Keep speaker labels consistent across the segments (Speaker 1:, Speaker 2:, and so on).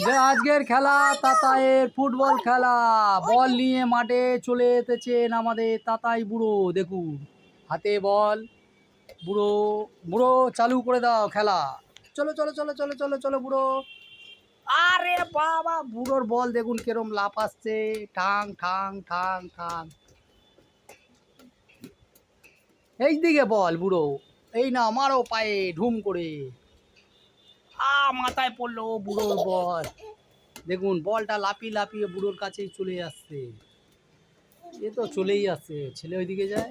Speaker 1: যে আজকের খেলা তাতাইয়ের ফুটবল খেলা। বল নিয়ে মাঠে চলে এসেছেন আমাদের তাতাই বুড়ো। দেখুন হাতে বল। বুড়ো বুড়ো চালু করে দাও খেলা। চলো চলো চলো চলো চলো চলো বুড়ো। আরে বাবা, বুড়োর বল দেখুন কেরম লাফ আসছে। ঠাং ঠাং ঠাং ঠাং। এই দিকে বল বুড়ো। এই না, মারো পায়ে ঢুম করে। মাথায় পড়লো বুড়োর বল। দেখুন বলটা লাফিয়ে লাফিয়ে বুড়োর কাছেই চলে আসছে। এ তো চলেই আসছে। ছেলে ওইদিকে যায়।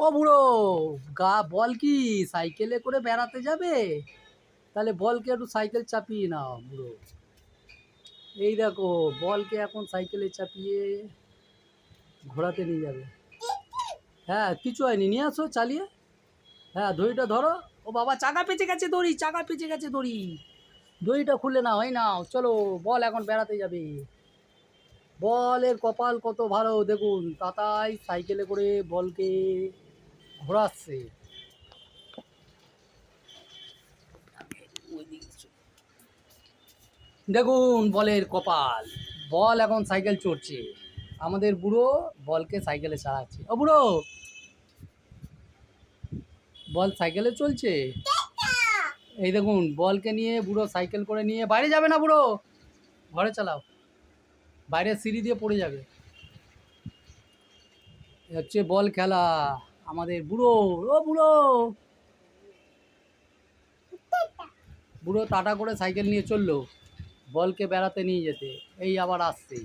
Speaker 1: ও বুড়ো, বল কি সাইকেলে করে বেড়াতে যাবে? তাহলে বলকে একটু সাইকেল চাপিয়ে নাও বুড়ো। এই দেখো বলকে এখন সাইকেলে চাপিয়ে ঘোরাতে নিয়ে যাবে। হ্যাঁ, কিছু হয়নি, নিয়ে আসো চালিয়ে। হ্যাঁ, দড়িটা ধরো। ও বাবা, চাকা পেঁচে গেছে দড়ি, চাকা পেঁচে গেছে দড়ি। দড়িটা খুলে নাও, এই নাও, চলো বল এখন বেড়াতে যাবে। বলের কপাল কত ভালো দেখুন, তাতাই সাইকেলে করে বলকে ঘোরাচ্ছে। দেখুন বলের কপাল, বল এখন সাইকেল চড়ছে। আমাদের বুড়ো বলকে সাইকেলে চালাচ্ছে। ও বুড়ো, বল সাইকেলে চলছে। এই দেখুন বলকে নিয়ে বুড়ো সাইকেল করে নিয়ে বাইরে যাবে না বুড়ো, ঘরে চালাও। বাইরে সিঁড়ি দিয়ে পড়ে যাবে। হচ্ছে বল খেলা আমাদের বুড়ো। ও বুড়ো, বুড়ো টাটা করে সাইকেল নিয়ে চললো বলকে বেড়াতে নিয়ে যেতে। এই আবার আসছে।